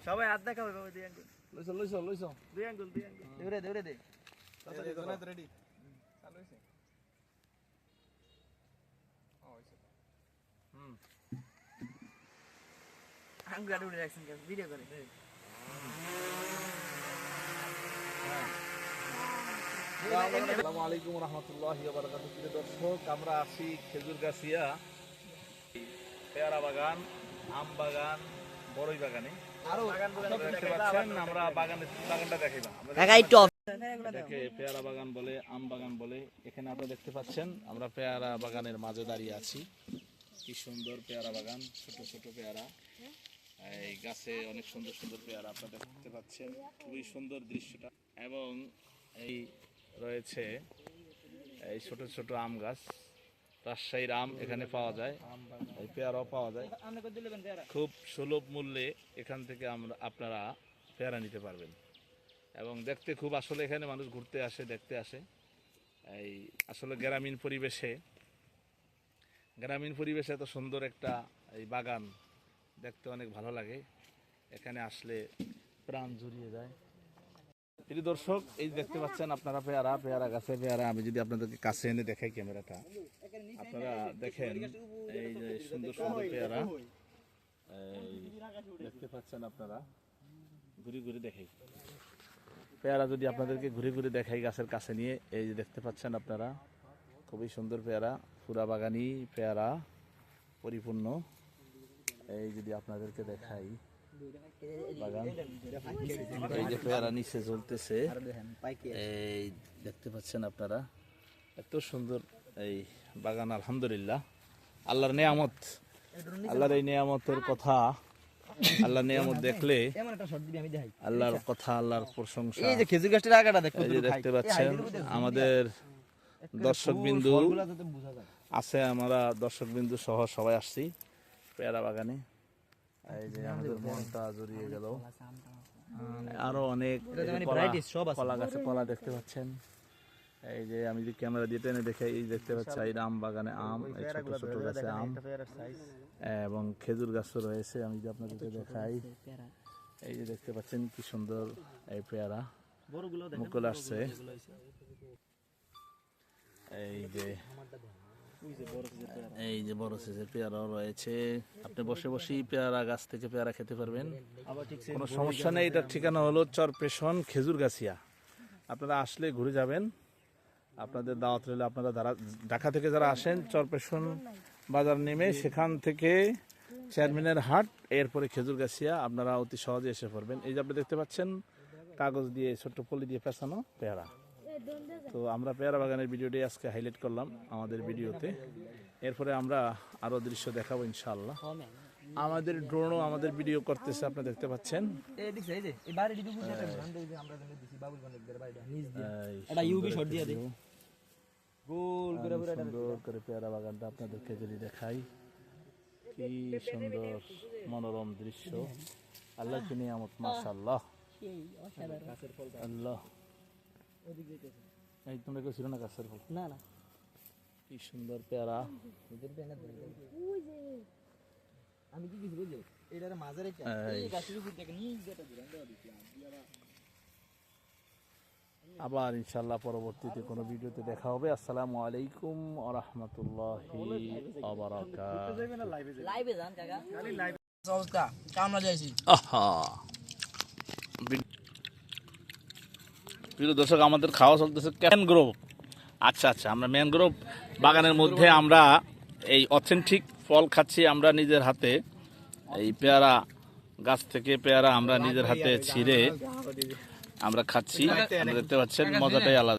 সবাই হাত দেখাবে বাবা, দুই আঙ্গুল লইছো দুই আঙ্গুল দৌড়ে দে রেডি চালু হইছে আঙ্গুল উড়ে রাখছেন ভিডিও করে। আসসালামু আলাইকুম রহমতুল্লাহি ওয়া বারাকাতুহু। প্রিয় দর্শক, আমরা আছি খেজুরগাছিয়া পেয়ারা বাগান, আম বাগান, বড়ই বাগানে। দেখতে পাচ্ছেন আমরা বাগানটা দেখাইলাম। পেয়ারা বাগান বলে, আম বাগান বলে। এখানে আপনারা দেখতে পাচ্ছেন আমরা পেয়ারা বাগানের মাঝে দাঁড়িয়ে আছি। কি সুন্দর পেয়ারা বাগান, ছোট ছোট পেয়ারা, এই গাছে অনেক সুন্দর সুন্দর পেয়ারা আপনারা দেখতে পাচ্ছেন। খুবই সুন্দর দৃশ্যটা। এবং এই রয়েছে এই ছোট ছোট আম গাছ, রাজশাহীর আম এখানে পাওয়া যায়, এই পেয়ারাও পাওয়া যায় খুব সুলভ মূল্যে। এখান থেকে আপনারা পেয়ারা নিতে পারবেন এবং দেখতে খুব, আসলে এখানে মানুষ ঘুরতে আসে, দেখতে আসে। এই আসলে গ্রামীণ পরিবেশে এত সুন্দর একটা এই বাগান দেখতে অনেক ভালো লাগে। এখানে আসলে প্রাণ জুড়িয়ে যায়। প্রিয় দর্শক, এই দেখতে পাচ্ছেন আপনারা পেয়ারা গাছে পেয়ারা। আমি যদি আপনাদেরকে কাছে এনে দেখাই ক্যামেরাটা, আপনারা দেখেন এই যে সুন্দর সুন্দর পেয়ারা এই দেখতে পাচ্ছেন। আপনারা ঘুরে দেখাই পেয়ারা, যদি আপনাদেরকে ঘুরে দেখাই গাছের কাছে নিয়ে, এই যে দেখতে পাচ্ছেন আপনারা খুবই সুন্দর পেয়ারা, পুরা বাগানি পেয়ারা পরিপূর্ণ। এই যদি আপনাদেরকে দেখাই বাগান, এই যে পেয়ারা নিচে জ্বলতেছে, এই দেখতে পাচ্ছেন আপনারা। এত সুন্দর এই বাগান, আলহামদুলিল্লাহ, আল্লাহর নেয়ামত। আল্লাহর এই নেয়ামতের কথা, আল্লাহর নেয়ামত দেখলে আল্লাহর কথা, আল্লাহর প্রশংসা। এই যে খেজুর গাছটার আগাটা দেখতে পাচ্ছেন। আমাদের দর্শকবিন্দু আছে, আমরা দর্শকবিন্দু সহ সবাই আসছি পেয়ারা বাগানে। এই যে আমাদের মনটা জড়িয়ে গেল। আরো অনেক কলা গাছে কলা দেখতে পাচ্ছেন। এই যে আমি যদি ক্যামেরা দিয়ে টেনে দেখাই, এই দেখতে পাচ্ছি এই আম বাগানে আম, এই ছোট ছোট গাছে আম এবং খেজুর গাছও রয়েছে। আমি যদি আপনাদেরকে দেখাই, এই যে দেখতে পাচ্ছেন কি সুন্দর এই পেয়ারা, মুকুল আসছে। এই যে বড় সাইজের পেয়ারাও রয়েছে। আপনি বসে বসেই পেয়ারা গাছ থেকে পেয়ারা খেতে পারবেন, কোনো সমস্যা নেই। এটার ঠিকানা হলো চরপেশন খেজুরগাছিয়া। আপনারা আসলে ঘুরে যাবেন, আপনাদের দাওয়াত রইলে। আপনারা ঢাকা থেকে যারা আসেন, চরপেশন বাজার নেমে সেখান থেকে চেয়ারম্যানের হাট, এরপরে খেজুরগাছিয়া, আপনারা অতি সহজে এসে পড়বেন। এই যে আপনি দেখতে পাচ্ছেন কাগজ দিয়ে, ছোট্ট পলি দিয়ে পেঁচানো পেয়ারা। তো আমরা পেয়ারা বাগানের ভিডিওটি আজকে হাইলাইট করলাম আমাদের ভিডিওতে। এরপরে আমরা আরো দৃশ্য দেখাবো ইনশাআল্লাহ। আমাদের ড্রোনও আমাদের ভিডিও করতেছে, আপনি দেখতে পাচ্ছেন। সুন্দর করে পেয়ারা বাগানটা আপনাদেরকে যদি দেখাই, কি সুন্দর মনোরম দৃশ্য। আল্লাহ কি নিয়ামত, মাশাআল্লাহ। আল্লাহ, এই তোমরা কেউ ছিল না গাছের ফল? না, কি সুন্দর পেয়ারা। আমি কি কিছু বুঝলি, এটার মাঝে রেখে এই গাছের উপর থেকে নিয়ে যেটা আবার ইনশাআল্লাহ পরবর্তীতে কোনো ভিডিওতে দেখা হবে। আসসালামু আলাইকুম ওয়া রাহমাতুল্লাহি ওয়া বারাকাতুহু। লাইভে যান কাকা, খালি লাইভ চলতা কামনা যাইছি। আহা, প্রিয় দর্শক, আমাদের খাওয়া চলতেছে ম্যানগ্রোভ। আচ্ছা, আমরা ম্যানগ্রোভ বাগানের মধ্যে আমরা এই অথেন্টিক ফল খাচ্ছি আমরা নিজের হাতে। এই পেয়ারা গাছ থেকে পেয়ারা আমরা নিজের হাতে ছিঁড়ে আমরা খাচ্ছি। দেখতে পাচ্ছেন, মজাটাই আলাদা।